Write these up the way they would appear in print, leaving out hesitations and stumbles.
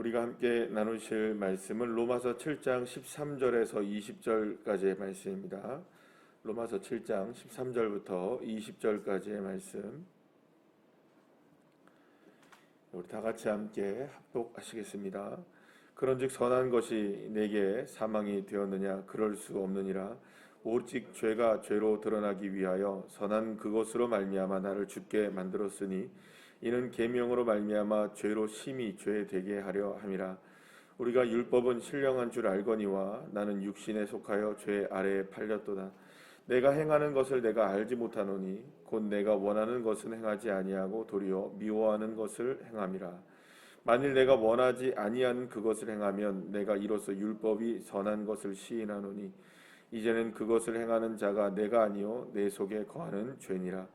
우리가 함께 나누실 말씀은 로마서 7장 13절에서 20절까지의 말씀입니다. 로마서 7장 13절부터 20절까지의 말씀, 우리 다 같이 함께 합독하시겠습니다. 그런즉 선한 것이 내게 사망이 되었느냐? 그럴 수 없느니라. 오직 죄가 죄로 드러나기 위하여 선한 그것으로 말미암아 나를 죽게 만들었으니 이는 계명으로 말미암아 죄로 심히 죄되게 하려 함이라. 우리가 율법은 신령한 줄 알거니와 나는 육신에 속하여 죄 아래에 팔렸도다. 내가 행하는 것을 내가 알지 못하노니 곧 내가 원하는 것은 행하지 아니하고 도리어 미워하는 것을 행함이라. 만일 내가 원하지 아니하는 그것을 행하면 내가 이로써 율법이 선한 것을 시인하노니 이제는 그것을 행하는 자가 내가 아니요 내 속에 거하는 죄니라.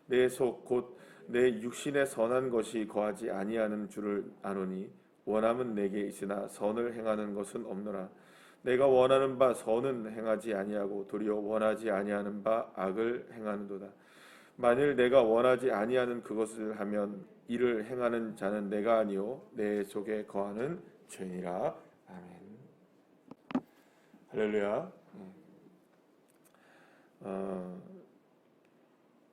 내 속 곧 내 육신에 선한 것이 거하지 아니하는 줄을 아노니 원함은 내게 있으나 선을 행하는 것은 없노라. 내가 원하는 바 선은 행하지 아니하고 도리어 원하지 아니하는 바 악을 행하는도다. 만일 내가 원하지 아니하는 그것을 하면 이를 행하는 자는 내가 아니요 내 속에 거하는 죄니라. 아멘. 할렐루야.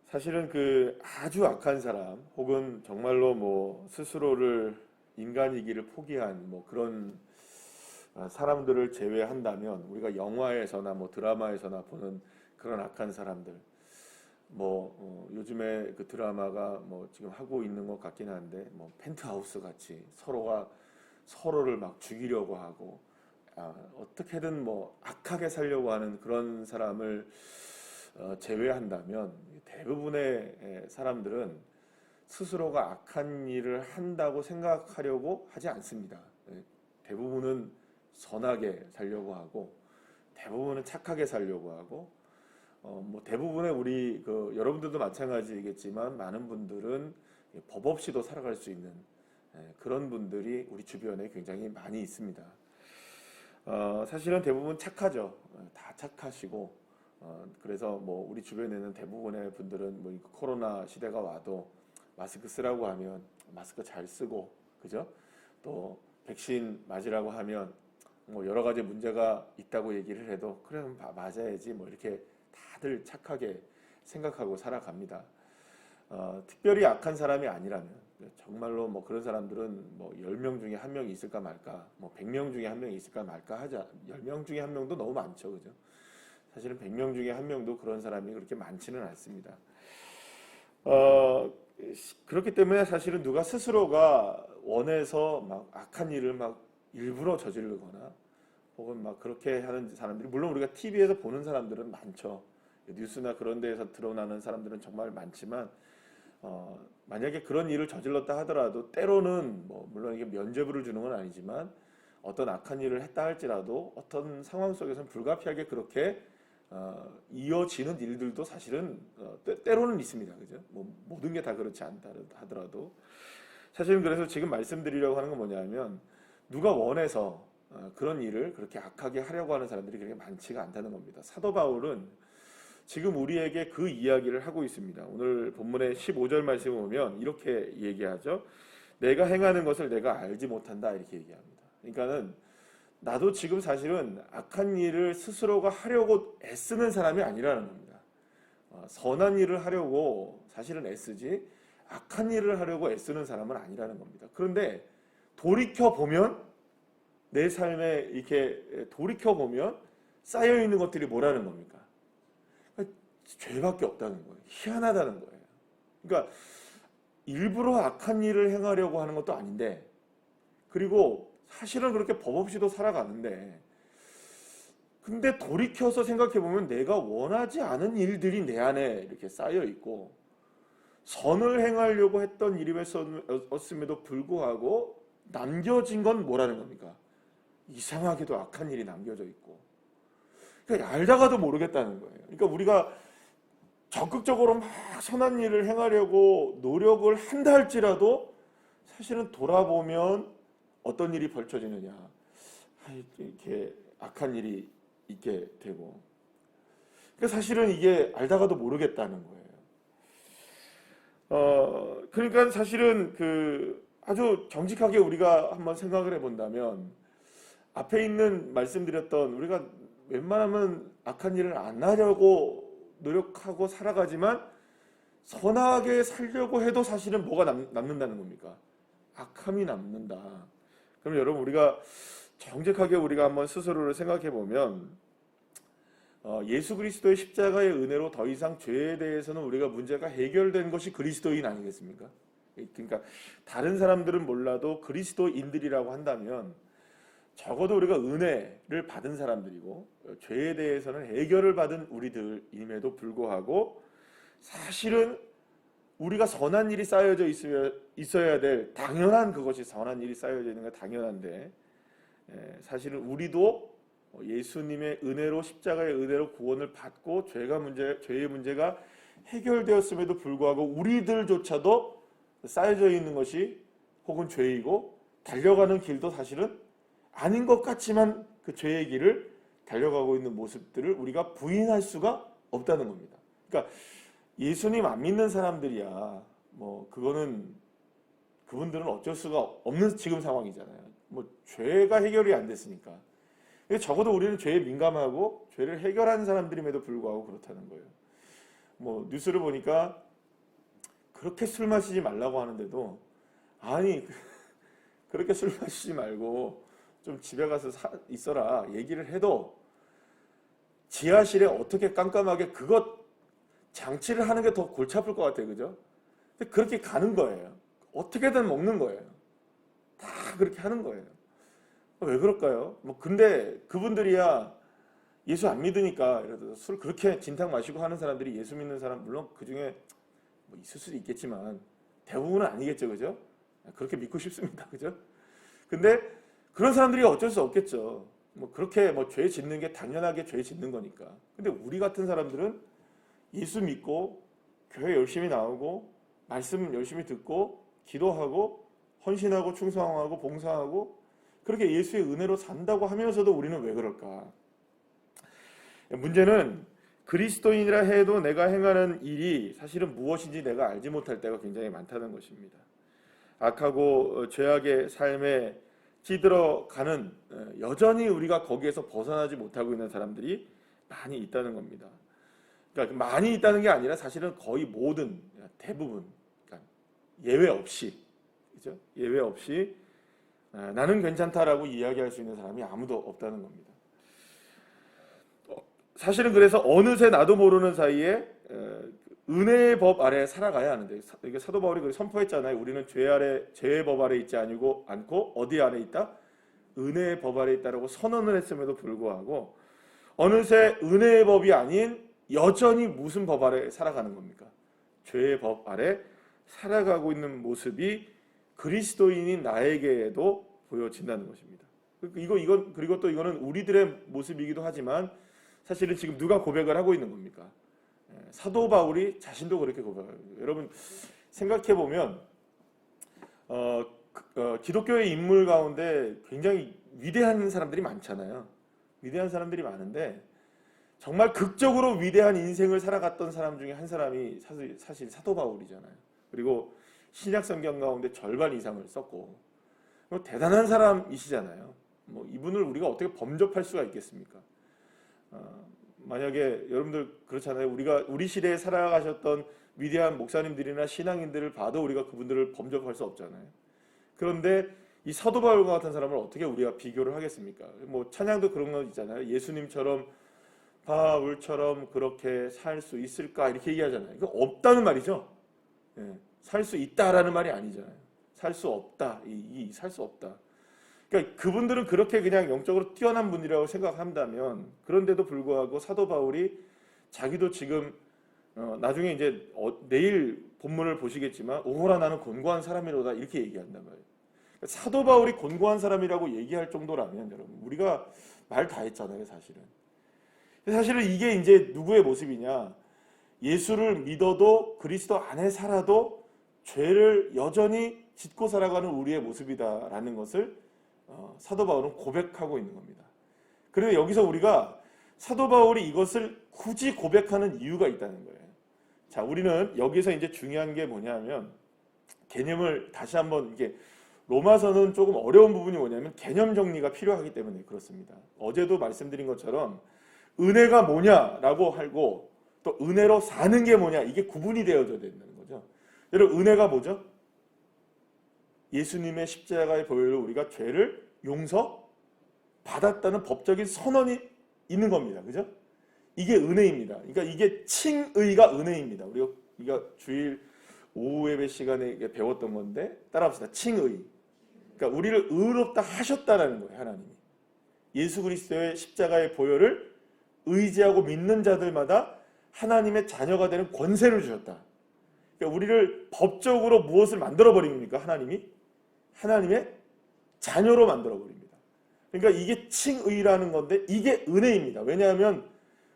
사실은 그 아주 악한 사람 혹은 정말로 뭐 스스로를 인간이기를 포기한 뭐 그런 사람들을 제외한다면 우리가 영화에서나 뭐 드라마에서나 보는 그런 악한 사람들, 요즘에 그 드라마가 뭐 지금 하고 있는 것 같긴 한데 뭐 펜트하우스 같이 서로가 서로를 막 죽이려고 하고 어떻게든 뭐 악하게 살려고 하는 그런 사람을 제외한다면 대부분의 사람들은 스스로가 악한 일을 한다고 생각하려고 하지 않습니다. 대부분은 선하게 살려고 하고 대부분은 착하게 살려고 하고 대부분의 우리 여러분들도 마찬가지겠지만 많은 분들은 법 없이도 살아갈 수 있는 그런 분들이 우리 주변에 굉장히 많이 있습니다. 사실은 대부분 착하죠. 다 착하시고 그래서 뭐 우리 주변에는 대부분의 분들은 뭐 코로나 시대가 와도 마스크 쓰라고 하면 마스크 잘 쓰고, 그죠? 또 백신 맞으라고 하면 뭐 여러 가지 문제가 있다고 얘기를 해도 그래 맞아야지 뭐 이렇게 다들 착하게 생각하고 살아갑니다. 특별히 악한 사람이 아니라면 정말로 뭐 그런 사람들은 뭐 10명 중에 한 명이 있을까 말까, 뭐 100명 중에 한 명이 있을까 말까 하자. 10명 중에 한 명도 너무 많죠, 그죠? 사실은 100명 중에 한 명도 그런 사람이 그렇게 많지는 않습니다. 그렇기 때문에 사실은 누가 스스로가 원해서 막 악한 일을 막 일부러 저지르거나 혹은 막 그렇게 하는 사람들이, 물론 우리가 TV에서 보는 사람들은 많죠. 뉴스나 그런 데에서 드러나는 사람들은 정말 많지만 만약에 그런 일을 저질렀다 하더라도 때로는 뭐 물론 이게 면죄부를 주는 건 아니지만 어떤 악한 일을 했다 할지라도 어떤 상황 속에서는 불가피하게 그렇게 이어지는 일들도 사실은 때로는 있습니다. 그죠? 뭐 모든 게 다 그렇지 않다 하더라도 사실은 그래서 지금 말씀드리려고 하는 건 뭐냐면 누가 원해서 그런 일을 그렇게 악하게 하려고 하는 사람들이 그렇게 많지가 않다는 겁니다. 사도 바울은 지금 우리에게 그 이야기를 하고 있습니다. 오늘 본문의 15절 말씀을 보면 이렇게 얘기하죠. 내가 행하는 것을 내가 알지 못한다, 이렇게 얘기합니다. 그러니까는 나도 지금 사실은 악한 일을 스스로가 하려고 애쓰는 사람이 아니라는 겁니다. 선한 일을 하려고 사실은 애쓰지 악한 일을 하려고 애쓰는 사람은 아니라는 겁니다. 그런데 돌이켜보면 내 삶에 이렇게 돌이켜보면 쌓여있는 것들이 뭐라는 겁니까? 죄밖에 없다는 거예요. 희한하다는 거예요. 그러니까 일부러 악한 일을 행하려고 하는 것도 아닌데, 그리고 사실은 그렇게 법 없이도 살아가는데, 근데 돌이켜서 생각해보면 내가 원하지 않은 일들이 내 안에 이렇게 쌓여있고 선을 행하려고 했던 일이었음에도 불구하고 남겨진 건 뭐라는 겁니까? 이상하게도 악한 일이 남겨져 있고, 그러니까 알다가도 모르겠다는 거예요. 그러니까 우리가 적극적으로 막 선한 일을 행하려고 노력을 한다 할지라도 사실은 돌아보면 어떤 일이 벌쳐지느냐, 이렇게 악한 일이 있게 되고, 그러니까 사실은 이게 알다가도 모르겠다는 거예요. 그러니까 사실은 아주 정직하게 우리가 한번 생각을 해본다면 앞에 있는 말씀드렸던 우리가 웬만하면 악한 일을 안 하려고 노력하고 살아가지만 선하게 살려고 해도 사실은 뭐가 남는다는 겁니까? 악함이 남는다. 그럼 여러분 우리가 정직하게 우리가 한번 스스로를 생각해 보면 예수 그리스도의 십자가의 은혜로 더 이상 죄에 대해서는 우리가 문제가 해결된 것이 그리스도인 아니겠습니까? 그러니까 다른 사람들은 몰라도 그리스도인들이라고 한다면 적어도 우리가 은혜를 받은 사람들이고 죄에 대해서는 해결을 받은 우리들임에도 불구하고 사실은 우리가 선한 일이 쌓여져 있어야 될 당연한 그것이 선한 일이 쌓여져 있는 게 당연한데 사실은 우리도 예수님의 은혜로 십자가의 은혜로 구원을 받고 죄의 문제가 해결되었음에도 불구하고 우리들조차도 쌓여져 있는 것이 혹은 죄이고 달려가는 길도 사실은 아닌 것 같지만 그 죄의 길을 달려가고 있는 모습들을 우리가 부인할 수가 없다는 겁니다. 그러니까 예수님 안 믿는 사람들이야 뭐 그분들은 어쩔 수가 없는 지금 상황이잖아요. 뭐 죄가 해결이 안 됐으니까. 적어도 우리는 죄에 민감하고 죄를 해결한 사람들임에도 불구하고 그렇다는 거예요. 뭐 뉴스를 보니까 그렇게 술 마시지 말라고 하는데도 아니 그렇게 술 마시지 말고 좀 집에 가서 있어라 얘기를 해도 지하실에 어떻게 깜깜하게 그것 장치를 하는 게 더 골치 아플 것 같아요. 그죠? 근데 그렇게 가는 거예요. 어떻게든 먹는 거예요. 다 그렇게 하는 거예요. 왜 그럴까요? 뭐 근데 그분들이야 예수 안 믿으니까 예를 들어서 술 그렇게 진탕 마시고 하는 사람들이 예수 믿는 사람 물론 그 중에 뭐 있을 수도 있겠지만 대부분은 아니겠죠, 그죠? 그렇게 믿고 싶습니다, 그죠? 근데 그런 사람들이 어쩔 수 없겠죠. 뭐 그렇게 뭐 죄 짓는 게 당연하게 죄 짓는 거니까. 근데 우리 같은 사람들은 예수 믿고 교회 열심히 나오고 말씀 열심히 듣고 기도하고 헌신하고 충성하고 봉사하고 그렇게 예수의 은혜로 산다고 하면서도 우리는 왜 그럴까? 문제는 그리스도인이라 해도 내가 행하는 일이 사실은 무엇인지 내가 알지 못할 때가 굉장히 많다는 것입니다. 악하고 죄악의 삶에 찌들어가는 여전히 우리가 거기에서 벗어나지 못하고 있는 사람들이 많이 있다는 겁니다. 그러니까 많이 있다는 게 아니라 사실은 거의 모든 대부분 그러니까 예외 없이 그죠? 예외 없이 나는 괜찮다라고 이야기할 수 있는 사람이 아무도 없다는 겁니다. 사실은 그래서 어느새 나도 모르는 사이에 은혜의 법 아래 살아가야 하는데 이게 사도 바울이 그렇게 선포했잖아요. 우리는 죄의 법 아래 있지 않고 어디 아래 있다? 은혜의 법 아래 있다라고 선언을 했음에도 불구하고 어느새 은혜의 법이 아닌 여전히 무슨 법 아래 살아가는 겁니까? 죄의 법 아래 살아가고 있는 모습이 그리스도인인 나에게도 보여진다는 것입니다. 그리고 또 이거는 우리들의 모습이기도 하지만 사실은 지금 누가 고백을 하고 있는 겁니까? 사도 바울이 자신도 그렇게 고백해요. 여러분 생각해 보면 기독교의 인물 가운데 굉장히 위대한 사람들이 많잖아요. 위대한 사람들이 많은데 정말 극적으로 위대한 인생을 살아갔던 사람 중에 한 사람이 사실 사도 바울이잖아요. 그리고 신약 성경 가운데 절반 이상을 썼고 대단한 사람이시잖아요. 뭐 이분을 우리가 어떻게 범접할 수가 있겠습니까? 만약에 여러분들 그렇잖아요. 우리 시대에 살아가셨던 위대한 목사님들이나 신앙인들을 봐도 우리가 그분들을 범접할 수 없잖아요. 그런데 이 사도 바울과 같은 사람을 어떻게 우리가 비교를 하겠습니까? 뭐 찬양도 그런 거 있잖아요. 예수님처럼 바울처럼 그렇게 살 수 있을까 이렇게 얘기하잖아요. 이거 없다는 말이죠. 살 수 있다라는 말이 아니잖아요. 살 수 없다. 살 수 없다. 그러니까 그분들은 그렇게 그냥 영적으로 뛰어난 분이라고 생각한다면 그런데도 불구하고 사도 바울이 자기도 지금 나중에 이제 내일 본문을 보시겠지만 오호라 나는 곤고한 사람이로다 이렇게 얘기한단 말이에요. 그러니까 사도 바울이 곤고한 사람이라고 얘기할 정도라면 여러분 우리가 말 다 했잖아요, 사실은. 사실은 이게 이제 누구의 모습이냐? 예수를 믿어도 그리스도 안에 살아도 죄를 여전히 짓고 살아가는 우리의 모습이다라는 것을 사도 바울은 고백하고 있는 겁니다. 그리고 여기서 우리가 사도 바울이 이것을 굳이 고백하는 이유가 있다는 거예요. 자, 우리는 여기서 이제 중요한 게 뭐냐면 개념을 다시 한번 이게 로마서는 조금 어려운 부분이 뭐냐면 개념 정리가 필요하기 때문에 그렇습니다. 어제도 말씀드린 것처럼 은혜가 뭐냐라고 하고 또 은혜로 사는 게 뭐냐, 이게 구분이 되어져야 된다는 거죠. 여러분, 은혜가 뭐죠? 예수님의 십자가의 보혈로 우리가 죄를 용서받았다는 법적인 선언이 있는 겁니다. 그죠? 이게 은혜입니다. 그러니까 이게 칭의가 은혜입니다. 우리가 주일 오후 예배 시간에 배웠던 건데 따라합시다. 칭의. 그러니까 우리를 의롭다 하셨다는 거예요. 하나님이. 예수 그리스도의 십자가의 보혈을 의지하고 믿는 자들마다 하나님의 자녀가 되는 권세를 주셨다. 그러니까 우리를 법적으로 무엇을 만들어버립니까? 하나님의 자녀로 만들어버립니다. 그러니까 이게 칭의라는 건데 이게 은혜입니다. 왜냐하면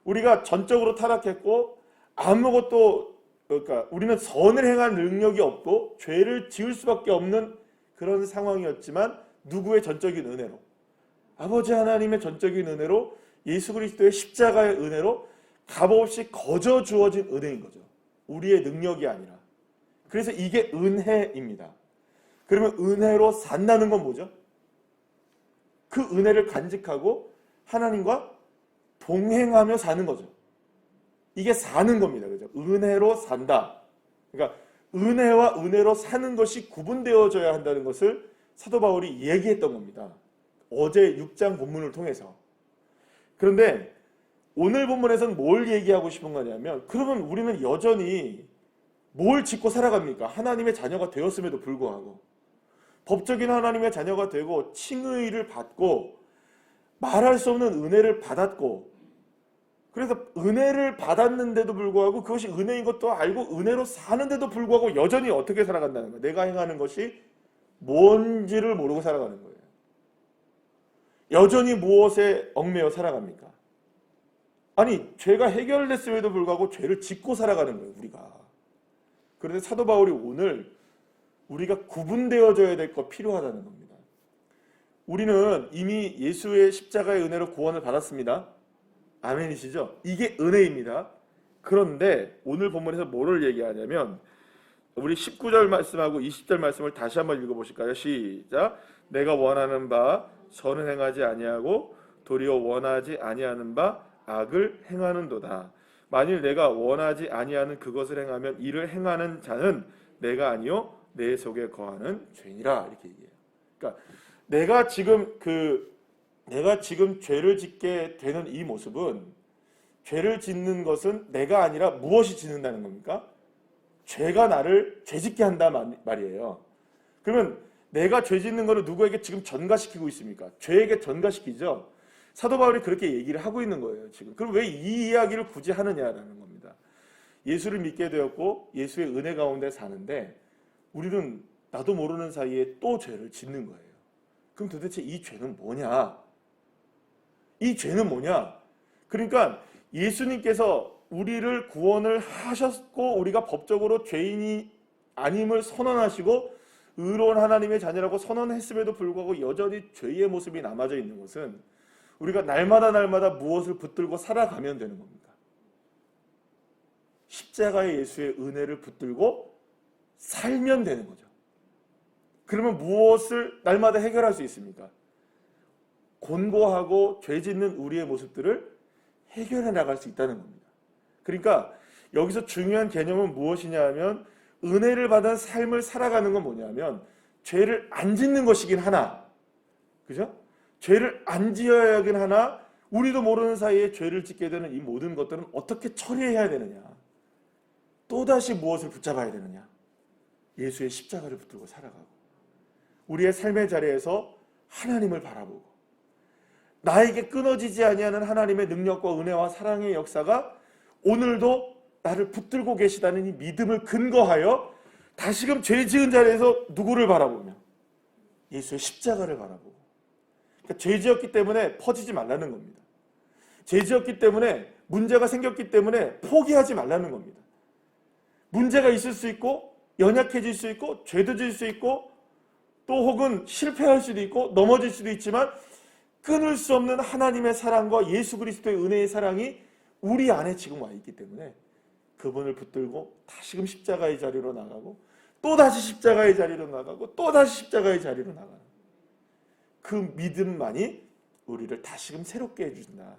우리가 전적으로 타락했고 아무것도, 그러니까 우리는 선을 행할 능력이 없고 죄를 지을 수밖에 없는 그런 상황이었지만 누구의 전적인 은혜로? 아버지 하나님의 전적인 은혜로, 예수 그리스도의 십자가의 은혜로 값없이 거저 주어진 은혜인 거죠. 우리의 능력이 아니라. 그래서 이게 은혜입니다. 그러면 은혜로 산다는 건 뭐죠? 그 은혜를 간직하고 하나님과 동행하며 사는 거죠. 이게 사는 겁니다. 그죠? 은혜로 산다. 그러니까 은혜와 은혜로 사는 것이 구분되어져야 한다는 것을 사도 바울이 얘기했던 겁니다. 어제 6장 본문을 통해서. 그런데 오늘 본문에서는 뭘 얘기하고 싶은 거냐면, 그러면 우리는 여전히 뭘 짓고 살아갑니까? 하나님의 자녀가 되었음에도 불구하고, 법적인 하나님의 자녀가 되고 칭의를 받고 말할 수 없는 은혜를 받았고, 그래서 은혜를 받았는데도 불구하고 그것이 은혜인 것도 알고 은혜로 사는데도 불구하고 여전히 어떻게 살아간다는 거예요? 내가 행하는 것이 뭔지를 모르고 살아가는 거예요. 여전히 무엇에 얽매여 살아갑니까? 아니, 죄가 해결됐음에도 불구하고 죄를 짓고 살아가는 거예요, 우리가. 그런데 사도 바울이 오늘 우리가 구분되어져야 될 거 필요하다는 겁니다. 우리는 이미 예수의 십자가의 은혜로 구원을 받았습니다. 아멘이시죠? 이게 은혜입니다. 그런데 오늘 본문에서 뭐를 얘기하냐면, 우리 19절 말씀하고 20절 말씀을 다시 한번 읽어보실까요? 시작. 내가 원하는 바 선을 행하지 아니하고 도리어 원하지 아니하는 바 악을 행하는도다. 만일 내가 원하지 아니하는 그것을 행하면 이를 행하는 자는 내가 아니요 내 속에 거하는 죄니라. 이렇게 얘기해요. 그러니까 내가 지금 죄를 짓게 되는 이 모습은, 죄를 짓는 것은 내가 아니라 무엇이 짓는다는 겁니까? 죄가 나를 죄짓게 한다 말이에요. 그러면 내가 죄 짓는 거는 누구에게 지금 전가시키고 있습니까? 죄에게 전가시키죠. 사도 바울이 그렇게 얘기를 하고 있는 거예요, 지금. 그럼 왜 이 이야기를 굳이 하느냐라는 겁니다. 예수를 믿게 되었고 예수의 은혜 가운데 사는데 우리는 나도 모르는 사이에 또 죄를 짓는 거예요. 그럼 도대체 이 죄는 뭐냐? 이 죄는 뭐냐? 그러니까 예수님께서 우리를 구원을 하셨고 우리가 법적으로 죄인이 아님을 선언하시고 의로운 하나님의 자녀라고 선언했음에도 불구하고 여전히 죄의 모습이 남아져 있는 것은, 우리가 날마다 무엇을 붙들고 살아가면 되는 겁니다. 십자가의 예수의 은혜를 붙들고 살면 되는 거죠. 그러면 무엇을 날마다 해결할 수 있습니까? 곤고하고 죄 짓는 우리의 모습들을 해결해 나갈 수 있다는 겁니다. 그러니까 여기서 중요한 개념은 무엇이냐 하면, 은혜를 받은 삶을 살아가는 건 뭐냐면 죄를 안 짓는 것이긴 하나, 그죠? 죄를 안 지어야 하긴 하나, 우리도 모르는 사이에 죄를 짓게 되는 이 모든 것들은 어떻게 처리해야 되느냐, 또다시 무엇을 붙잡아야 되느냐, 예수의 십자가를 붙들고 살아가고 우리의 삶의 자리에서 하나님을 바라보고 나에게 끊어지지 아니하는 하나님의 능력과 은혜와 사랑의 역사가 오늘도 나를 붙들고 계시다는 이 믿음을 근거하여 다시금 죄 지은 자리에서 누구를 바라보며 예수의 십자가를 바라보고, 그러니까 죄 지었기 때문에 퍼지지 말라는 겁니다. 죄 지었기 때문에 문제가 생겼기 때문에 포기하지 말라는 겁니다. 문제가 있을 수 있고 연약해질 수 있고 죄도 질 수 있고 또 혹은 실패할 수도 있고 넘어질 수도 있지만 끊을 수 없는 하나님의 사랑과 예수 그리스도의 은혜의 사랑이 우리 안에 지금 와 있기 때문에 그분을 붙들고 다시금 십자가의 자리로 나가고 또다시 십자가의 자리로 나가고 또다시 십자가의 자리로 나가는 그 믿음만이 우리를 다시금 새롭게 해준다.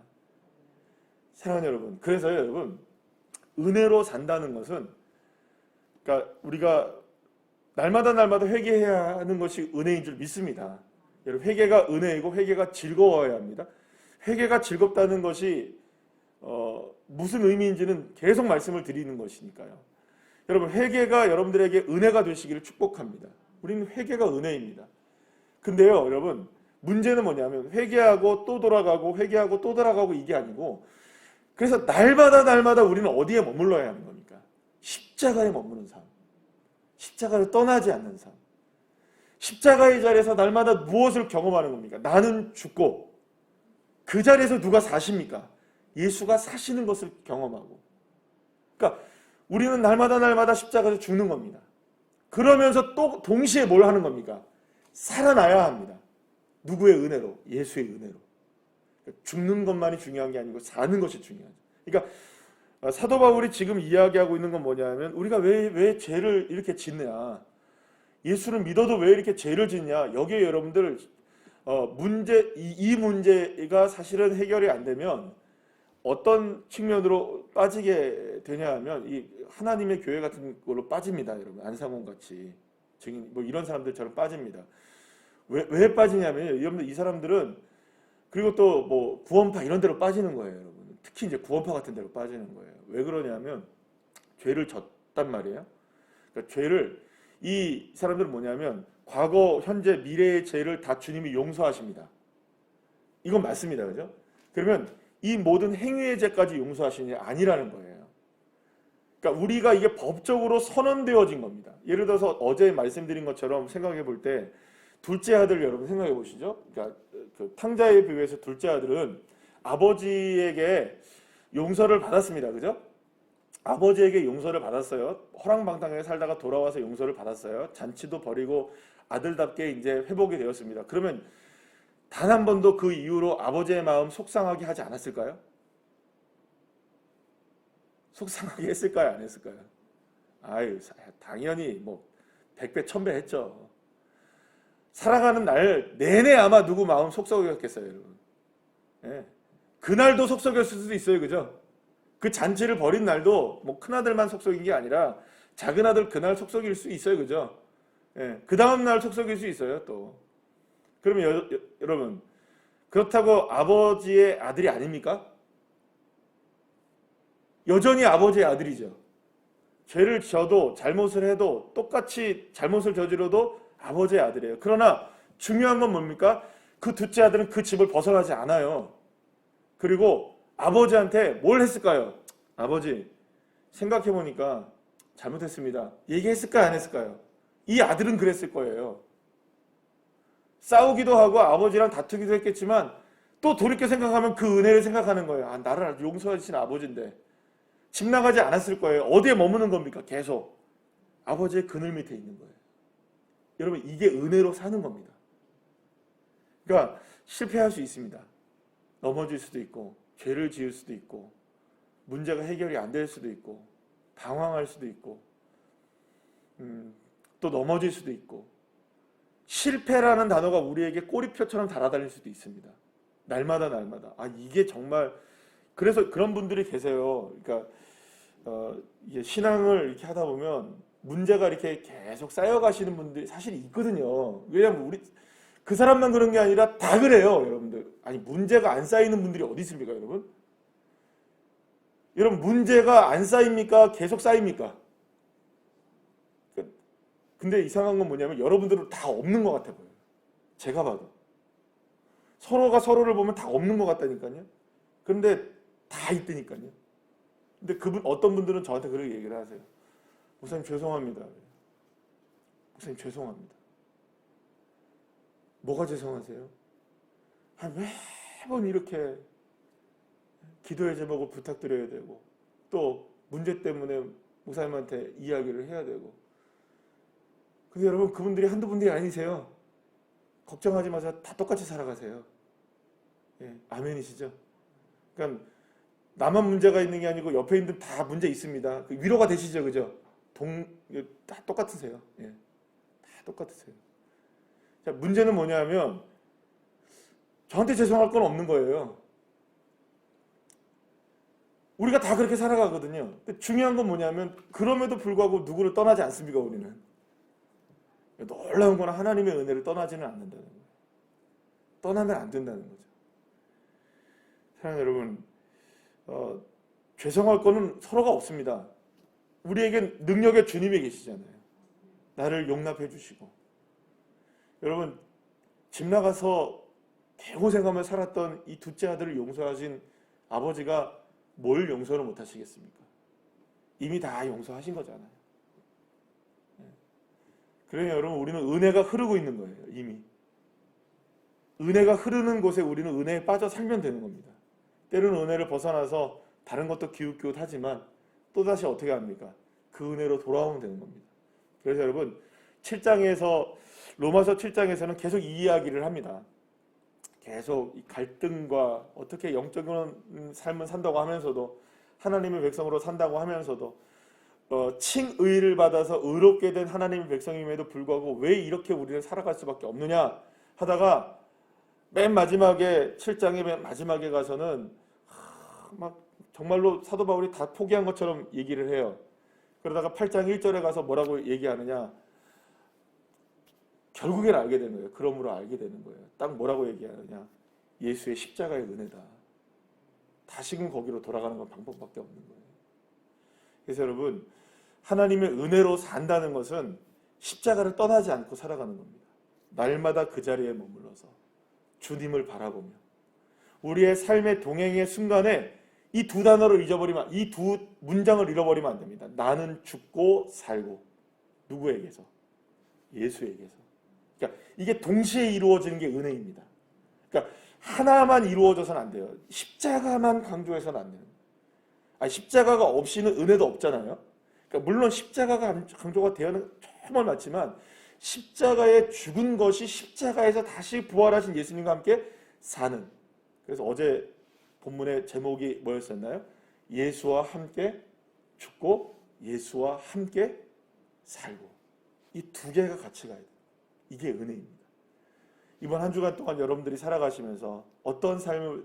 사랑하는 여러분, 그래서 여러분, 은혜로 산다는 것은, 그러니까 우리가 날마다 회개해야 하는 것이 은혜인 줄 믿습니다. 여러분, 회개가 은혜이고 회개가 즐거워야 합니다. 회개가 즐겁다는 것이 무슨 의미인지는 계속 말씀을 드리는 것이니까요. 여러분, 회개가 여러분들에게 은혜가 되시기를 축복합니다. 우리는 회개가 은혜입니다. 근데요, 여러분, 문제는 뭐냐면 회개하고 또 돌아가고 회개하고 또 돌아가고 이게 아니고, 그래서 날마다 우리는 어디에 머물러야 하는 겁니까? 십자가에 머무는 삶. 십자가를 떠나지 않는 삶. 십자가의 자리에서 날마다 무엇을 경험하는 겁니까? 나는 죽고 그 자리에서 누가 사십니까? 예수가 사시는 것을 경험하고. 그러니까 우리는 날마다 십자가에서 죽는 겁니다. 그러면서 또 동시에 뭘 하는 겁니까? 살아나야 합니다. 누구의 은혜로? 예수의 은혜로. 죽는 것만이 중요한 게 아니고 사는 것이 중요하죠. 그러니까 사도 바울이 지금 이야기하고 있는 건 뭐냐면, 우리가 왜 죄를 이렇게 짓냐, 예수를 믿어도 왜 이렇게 죄를 짓냐, 여기에 여러분들 이 문제가 사실은 해결이 안 되면 어떤 측면으로 빠지게 되냐 하면 이 하나님의 교회 같은 걸로 빠집니다. 여러분, 안상홍 같이 증인 뭐 이런 사람들처럼 빠집니다. 왜 빠지냐면 여러분들, 이 사람들은 그리고 또 뭐 구원파 이런 데로 빠지는 거예요. 여러분, 특히 이제 구원파 같은 데로 빠지는 거예요. 왜 그러냐면 죄를 졌단 말이에요. 그러니까 죄를, 이 사람들은 뭐냐면 과거, 현재, 미래의 죄를 다 주님이 용서하십니다. 이건 맞습니다. 그죠? 그러면 이 모든 행위의 죄까지 용서하시는 게 아니라는 거예요. 그러니까 우리가 이게 법적으로 선언되어진 겁니다. 예를 들어서 어제 말씀드린 것처럼 생각해 볼 때, 둘째 아들 여러분 생각해 보시죠. 그러니까 그 탕자에 비유해서 둘째 아들은 아버지에게 용서를 받았습니다. 그죠? 아버지에게 용서를 받았어요. 허랑방탕하게 살다가 돌아와서 용서를 받았어요. 잔치도 버리고 아들답게 이제 회복이 되었습니다. 그러면 단 한 번도 그 이후로 아버지의 마음 속상하게 하지 않았을까요? 속상하게 했을까요? 안 했을까요? 아유, 당연히 뭐 100배, 1000배 했죠. 살아가는 날 내내 아마 누구 마음 속썩였겠어요, 여러분. 예. 그날도 속썩였을 수도 있어요, 그죠? 그 잔치를 벌인 날도 뭐 큰아들만 속썩인 게 아니라 작은아들 그날 속썩일 수 있어요, 그죠? 예. 그 다음날 속썩일 수 있어요, 또. 그러면 여러분, 그렇다고 아버지의 아들이 아닙니까? 여전히 아버지의 아들이죠. 죄를 지어도 잘못을 해도 똑같이 잘못을 저지러도 아버지의 아들이에요. 그러나 중요한 건 뭡니까? 그 둘째 아들은 그 집을 벗어나지 않아요. 그리고 아버지한테 뭘 했을까요? 아버지, 생각해보니까 잘못했습니다. 얘기했을까요? 안 했을까요? 이 아들은 그랬을 거예요. 싸우기도 하고 아버지랑 다투기도 했겠지만 또 돌이켜 생각하면 그 은혜를 생각하는 거예요. 아, 나를 용서하신 아버지인데. 집 나가지 않았을 거예요. 어디에 머무는 겁니까? 계속 아버지의 그늘 밑에 있는 거예요. 여러분, 이게 은혜로 사는 겁니다. 그러니까 실패할 수 있습니다. 넘어질 수도 있고 죄를 지을 수도 있고 문제가 해결이 안 될 수도 있고 방황할 수도 있고 또 넘어질 수도 있고, 실패라는 단어가 우리에게 꼬리표처럼 달아달릴 수도 있습니다. 날마다. 아, 이게 정말, 그래서 그런 분들이 계세요. 그러니까 이게 신앙을 이렇게 하다 보면 문제가 이렇게 계속 쌓여가시는 분들이 사실 있거든요. 왜냐하면 우리 그 사람만 그런 게 아니라 다 그래요, 여러분들. 아니, 문제가 안 쌓이는 분들이 어디 있습니까, 여러분? 여러분, 문제가 안 쌓입니까? 계속 쌓입니까? 근데 이상한 건 뭐냐면 여러분들은 다 없는 것 같아 보여요. 제가 봐도. 서로가 서로를 보면 다 없는 것 같다니까요. 그런데 다 있다니까요. 근데 어떤 분들은 저한테 그렇게 얘기를 하세요. 목사님 죄송합니다. 목사님 죄송합니다. 뭐가 죄송하세요? 매번 이렇게 기도의 제목을 부탁드려야 되고 또 문제 때문에 목사님한테 이야기를 해야 되고. 근데 여러분, 그분들이 한두 분들이 아니세요. 걱정하지 마세요. 다 똑같이 살아가세요. 예, 아멘이시죠? 그러니까 나만 문제가 있는 게 아니고 옆에 있는 다 문제 있습니다. 위로가 되시죠, 그죠? 다 똑같으세요. 예, 다 똑같으세요. 자, 문제는 뭐냐면 저한테 죄송할 건 없는 거예요. 우리가 다 그렇게 살아가거든요. 근데 중요한 건 뭐냐면 그럼에도 불구하고 누구를 떠나지 않습니까, 우리는? 놀라운 건 하나님의 은혜를 떠나지는 않는다는 거예요. 떠나면 안 된다는 거죠. 사랑하는 여러분, 죄송할 거는 서로가 없습니다. 우리에겐 능력의 주님이 계시잖아요. 나를 용납해 주시고. 여러분, 집 나가서 개고생하며 살았던 이 둘째 아들을 용서하신 아버지가 뭘 용서를 못 하시겠습니까? 이미 다 용서하신 거잖아요. 그러니 여러분, 우리는 은혜가 흐르고 있는 거예요. 이미. 은혜가 흐르는 곳에 우리는 은혜에 빠져 살면 되는 겁니다. 때로는 은혜를 벗어나서 다른 것도 기웃기웃하지만 또다시 어떻게 합니까? 그 은혜로 돌아오면 되는 겁니다. 그래서 여러분, 7장에서 로마서 7장에서는 계속 이 이야기를 합니다. 계속 이 갈등과 어떻게 영적인 삶을 산다고 하면서도 하나님의 백성으로 산다고 하면서도 칭의를 받아서 의롭게 된 하나님의 백성임에도 불구하고 왜 이렇게 우리는 살아갈 수밖에 없느냐 하다가 맨 마지막에 7장의 맨 마지막에 가서는 막 정말로 사도 바울이 다 포기한 것처럼 얘기를 해요. 그러다가 8장 1절에 가서 뭐라고 얘기하느냐, 결국엔 알게 되는 거예요. 그러므로 알게 되는 거예요. 딱 뭐라고 얘기하느냐, 예수의 십자가의 은혜다. 다시금 거기로 돌아가는 건 방법밖에 없는 거예요. 그래서 여러분, 하나님의 은혜로 산다는 것은 십자가를 떠나지 않고 살아가는 겁니다. 날마다 그 자리에 머물러서 주님을 바라보며 우리의 삶의 동행의 순간에 이 두 단어를 잊어버리면, 이 두 문장을 잃어버리면 안 됩니다. 나는 죽고 살고. 누구에게서? 예수에게서. 그러니까 이게 동시에 이루어지는 게 은혜입니다. 그러니까 하나만 이루어져서는 안 돼요. 십자가만 강조해서는 안 돼요. 십자가가 없이는 은혜도 없잖아요. 그러니까 물론 십자가가 강조가 되어는 정말 맞지만 십자가에 죽은 것이 십자가에서 다시 부활하신 예수님과 함께 사는. 그래서 어제 본문의 제목이 뭐였었나요? 예수와 함께 죽고 예수와 함께 살고. 이 두 개가 같이 가야 돼요. 이게 은혜입니다. 이번 한 주간 동안 여러분들이 살아가시면서 어떤 삶의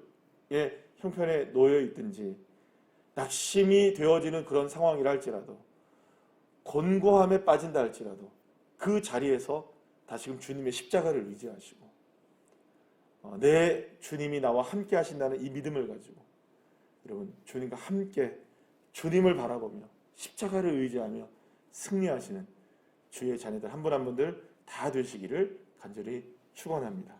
형편에 놓여 있든지 낙심이 되어지는 그런 상황이라 할지라도 곤고함에 빠진다 할지라도 그 자리에서 다시금 주님의 십자가를 의지하시고 내 주님이 나와 함께 하신다는 이 믿음을 가지고 여러분 주님과 함께 주님을 바라보며 십자가를 의지하며 승리하시는 주의 자녀들 한 분 한 분들 다 되시기를 간절히 축원합니다.